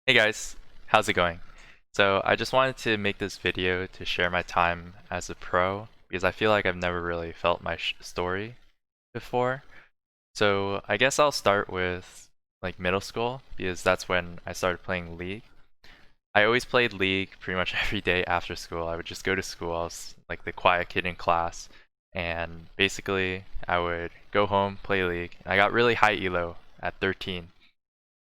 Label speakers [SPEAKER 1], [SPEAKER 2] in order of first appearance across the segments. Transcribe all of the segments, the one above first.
[SPEAKER 1] Hey guys, how's it going? So I just wanted to make this video to share my time as a pro because I feel like I've never really felt my story before. So I guess I'll start with like middle school because that's when I started playing League. I always played League pretty much every day after school. I would just go to school. I was like the quiet kid in class, and basically I would go home, play League. And I got really high elo at 13.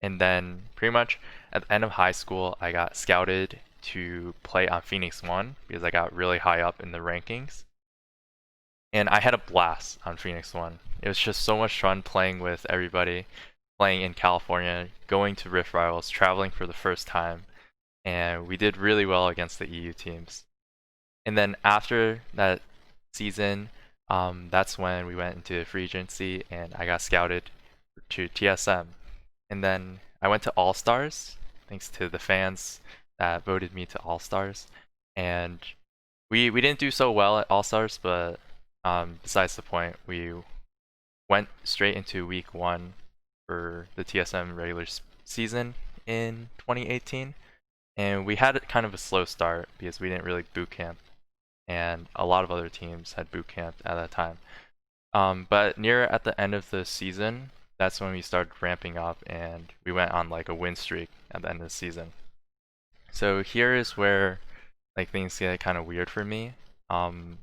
[SPEAKER 1] And then pretty much at the end of high school, I got scouted to play on Phoenix 1 because I got really high up in the rankings. And I had a blast on Phoenix 1. It was just so much fun playing with everybody, playing in California, going to Rift Rivals, traveling for the first time. And we did really well against the EU teams. And then after that season, that's when we went into free agency and I got scouted to TSM. And then I went to All Stars, thanks to the fans that voted me to All Stars. And we didn't do so well at All Stars, but besides the point, we went straight into week one for the TSM regular season in 2018. And we had kind of a slow start because we didn't really boot camp, and a lot of other teams had boot camped at that time. But near at the end of the season, that's when we started ramping up and we went on like a win streak at the end of the season. So here is where like things get kind of weird for me. Um,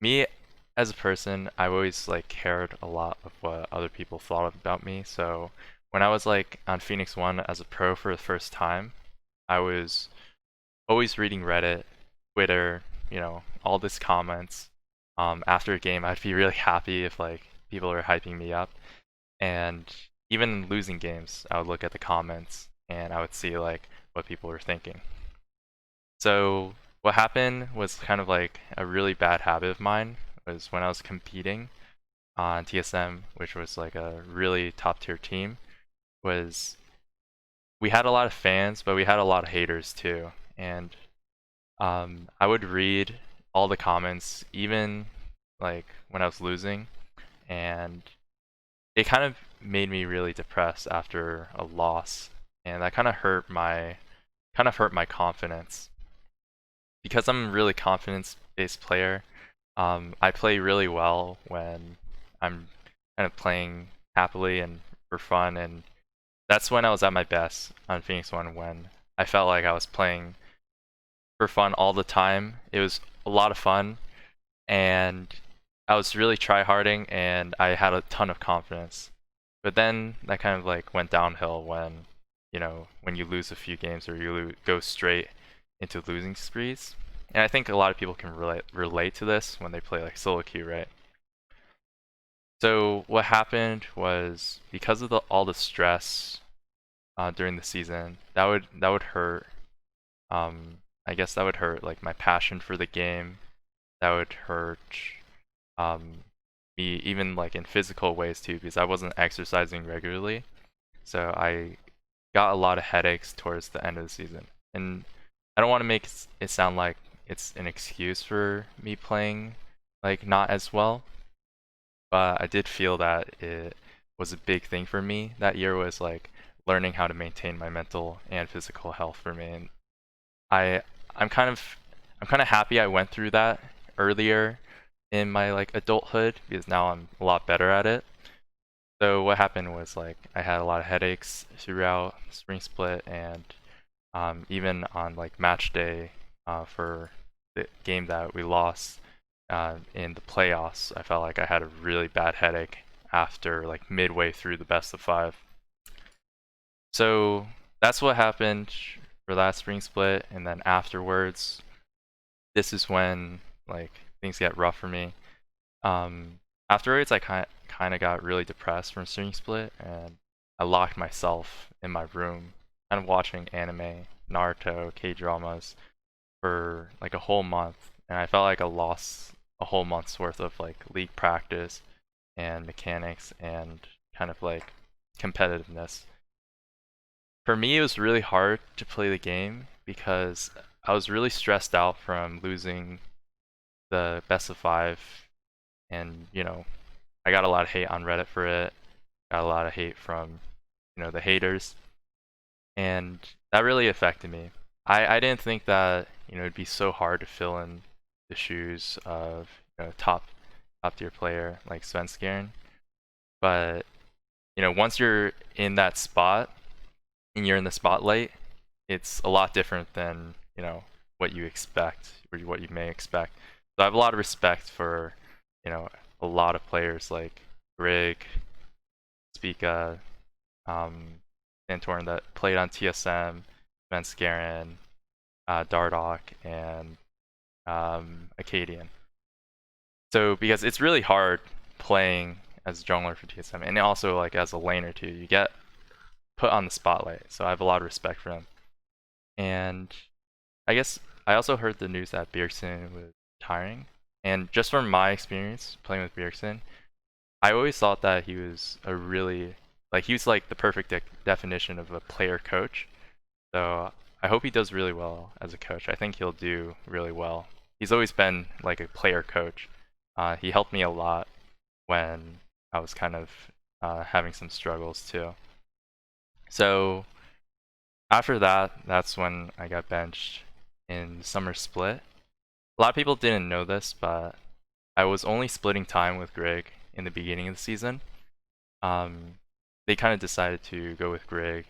[SPEAKER 1] Me as a person, I've always like cared a lot of what other people thought about me. So when I was like on Phoenix One as a pro for the first time, I was always reading Reddit, Twitter, all these comments. After a game, I'd be really happy if like people are hyping me up. And even losing games, I would look at the comments and I would see like what people were thinking. So what happened was kind of like a really bad habit of mine was when I was competing on TSM, which was like a really top tier team, was we had a lot of fans, but we had a lot of haters too. And I would read all the comments, even like when I was losing, and it kind of made me really depressed after a loss, and that kind of hurt my confidence because I'm a really confidence-based player. I play really well when I'm kind of playing happily and for fun, and that's when I was at my best on Phoenix One when I felt like I was playing for fun all the time. It was a lot of fun, and I was really tryharding, and I had a ton of confidence. But then that kind of like went downhill when, when you lose a few games or you go straight into losing sprees. And I think a lot of people can relate to this when they play like solo queue, right? So what happened was because of all the stress during the season, that would hurt. I guess that would hurt like my passion for the game. That would hurt um, me even like in physical ways too because I wasn't exercising regularly. So I got a lot of headaches towards the end of the season. And I don't want to make it sound like it's an excuse for me playing like not as well, but I did feel that it was a big thing for me. That year was like learning how to maintain my mental and physical health for me. And I I'm kind of I'm kind of happy I went through that earlier in my like adulthood because now I'm a lot better at it. So what happened was like I had a lot of headaches throughout spring split and even on like match day for the game that we lost in the playoffs, I felt like I had a really bad headache after like midway through the best of five. So that's what happened for that spring split, and then afterwards, this is when like things get rough for me. Afterwards, I kind of got really depressed from spring split, and I locked myself in my room, kind of watching anime, Naruto, K dramas for like a whole month, and I felt like I lost a whole month's worth of like league practice and mechanics and kind of like competitiveness. For me, it was really hard to play the game because I was really stressed out from losing the best of five, and I got a lot of hate on Reddit for it. Got a lot of hate from the haters, and that really affected me. I didn't think that it'd be so hard to fill in the shoes of top tier player like Svenskeren, but once you're in that spot and you're in the spotlight, it's a lot different than what you expect or what you may expect. So I have a lot of respect for you know a lot of players like Rig, Spica, Santorin that played on TSM, Svenskeren, Dardoch, and Acadian. So because it's really hard playing as a jungler for TSM, and also like as a laner too, you get put on the spotlight. So I have a lot of respect for them. And I guess I also heard the news that Bjergsen was retiring. And just from my experience playing with Bjergsen, I always thought that he was a really he was like the perfect definition of a player coach. So I hope he does really well as a coach. I think he'll do really well. He's always been like a player coach. He helped me a lot when I was kind of having some struggles too. So after that, that's when I got benched in summer split. A lot of people didn't know this, but I was only splitting time with Greg in the beginning of the season. They kind of decided to go with Greg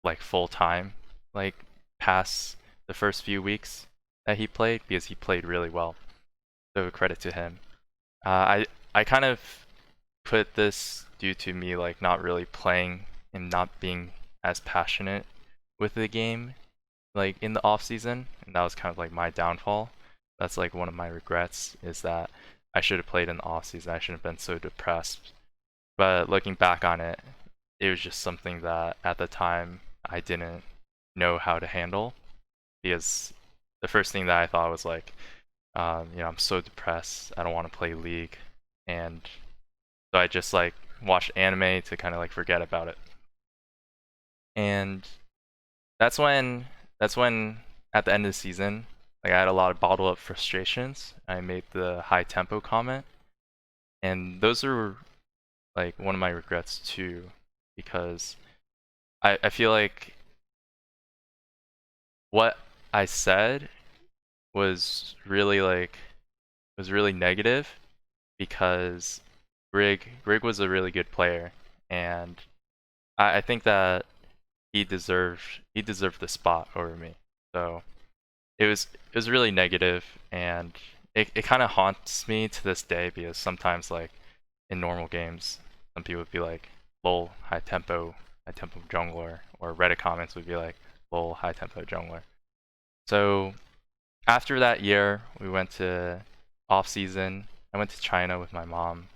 [SPEAKER 1] like full time, like past the first few weeks that he played because he played really well. So credit to him. I kind of put this due to me like not really playing and not being as passionate with the game like in the off season, and that was kind of like my downfall. That's like one of my regrets is that I should have played in the off season. I shouldn't have been so depressed. But looking back on it, it was just something that at the time I didn't know how to handle because the first thing that I thought was like, I'm so depressed. I don't want to play League, and so I just like watched anime to kind of like forget about it. And that's when at the end of the season, like I had a lot of bottled up frustrations. I made the high tempo comment, and those are like one of my regrets too, because I feel like what I said was really negative because Grig was a really good player, and I think that he deserved the spot over me. So it was really negative, and it kind of haunts me to this day because sometimes like in normal games, some people would be like, "Lol, high tempo jungler," or Reddit comments would be like, "Lol, high tempo jungler." So after that year, we went to off season. I went to China with my mom,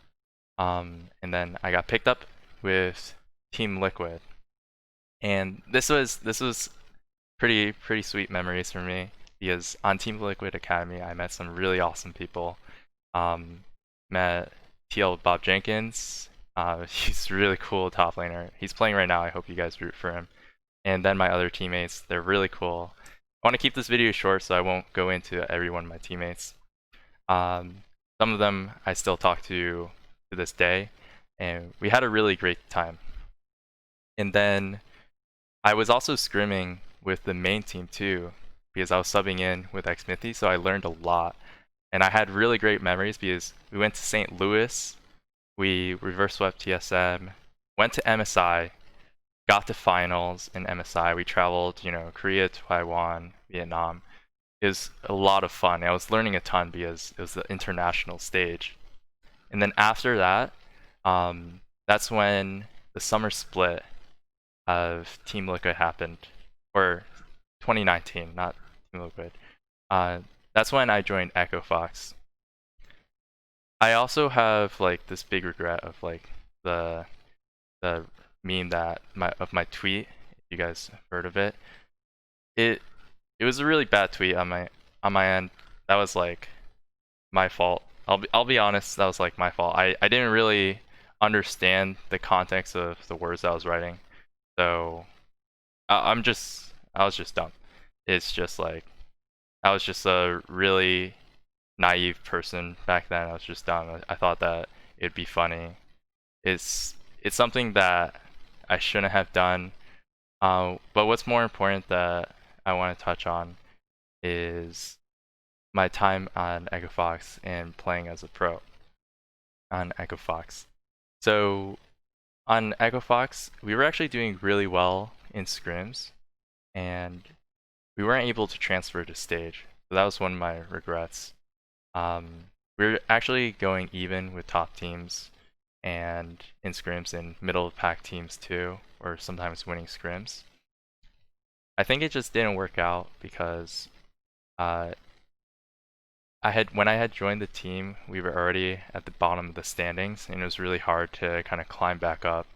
[SPEAKER 1] and then I got picked up with Team Liquid, and this was pretty sweet memories for me because on Team Liquid Academy, I met some really awesome people. Um, Met TL Bob Jenkins. He's a really cool top laner. He's playing right now. I hope you guys root for him. And then my other teammates, they're really cool. I want to keep this video short, so I won't go into every one of my teammates. Um, some of them I still talk to this day, and we had a really great time. And then I was also scrimming with the main team too, because I was subbing in with Xmithy, so I learned a lot. And I had really great memories because we went to St. Louis, we reverse swept TSM, went to MSI, got to finals in MSI. We traveled, Korea, Taiwan, Vietnam. It was a lot of fun. I was learning a ton because it was the international stage. And then after that, that's when the summer split of Team Liquid happened, or 2019, not Team Liquid. That's when I joined Echo Fox. I also have like this big regret of like the the meme that my tweet. If you guys have heard of it, it it was a really bad tweet on my end. That was like my fault. I'll be honest. That was like my fault. I didn't really understand the context of the words I was writing, so I was just dumb. It's just like I was just a really naive person back then. I was just dumb. I thought that it'd be funny. It's something that I shouldn't have done. But what's more important that I want to touch on is my time on Echo Fox and playing as a pro on Echo Fox. So on Echo Fox, we were actually doing really well in scrims, and we weren't able to transfer to stage. So that was one of my regrets. We were actually going even with top teams and in scrims and middle of pack teams too, or sometimes winning scrims. I think it just didn't work out because uh, when I had joined the team, we were already at the bottom of the standings, and it was really hard to kind of climb back up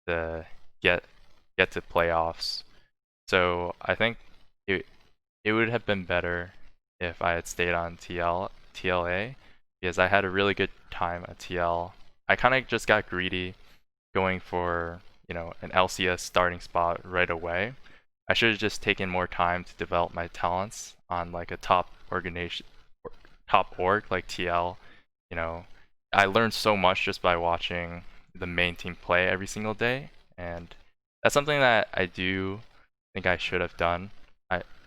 [SPEAKER 1] to get to playoffs. So I think it would have been better if I had stayed on TLA because I had a really good time at TL. I kind of just got greedy going for, an LCS starting spot right away. I should have just taken more time to develop my talents on like a top organization, top org like TL. You know, I learned so much just by watching the main team play every single day, and that's something that I do think I should have done.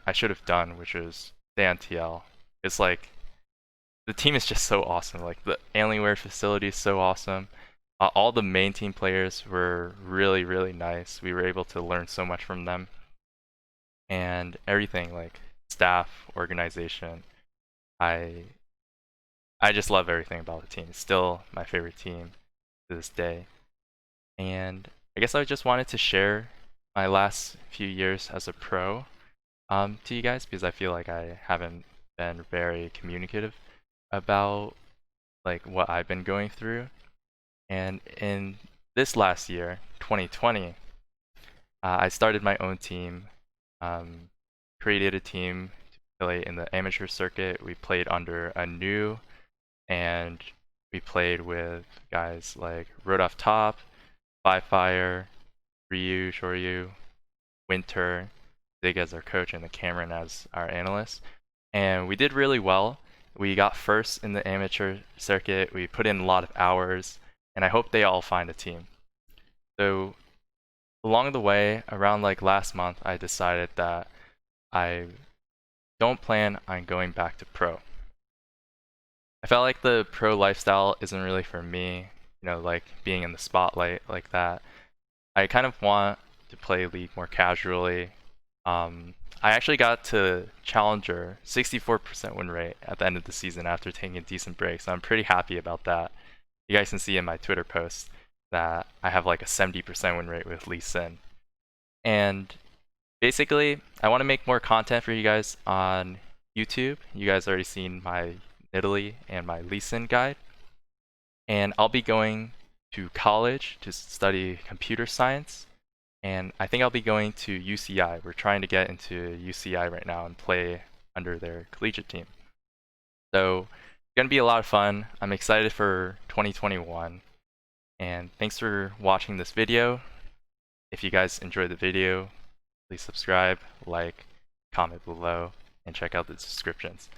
[SPEAKER 1] I should have done, which is stay on TL. It's like the team is just so awesome. Like the Alienware facility is so awesome. All the main team players were really, really nice. We were able to learn so much from them, and everything like staff, organization. I I just love everything about the team. It's still my favorite team to this day. And I guess I just wanted to share my last few years as a pro to you guys because I feel like I haven't been very communicative about like what I've been going through. And in this last year, 2020, I started my own team, created a team to play in the amateur circuit. We played under a new, and we played with guys like Road Off Top, Fire, Ryu, Shoryu, Winter, Zig as our coach, and the Cameron as our analyst. And we did really well. We got first in the amateur circuit. We put in a lot of hours, and I hope they all find a team. So along the way, around like last month, I decided that I don't plan on going back to pro. I felt like the pro lifestyle isn't really for me, like being in the spotlight like that. I kind of want to play League more casually. I actually got to Challenger 64% win rate at the end of the season after taking a decent break, so I'm pretty happy about that. You guys can see in my Twitter post that I have like a 70% win rate with Lee Sin. And basically, I want to make more content for you guys on YouTube. You guys already seen my Italy and my Lee Sin guide. And I'll be going to college to study computer science. And I think I'll be going to UCI. We're trying to get into UCI right now and play under their collegiate team. So it's going to be a lot of fun. I'm excited for 2021. And thanks for watching this video. If you guys enjoyed the video, please subscribe, like, comment below, and check out the descriptions.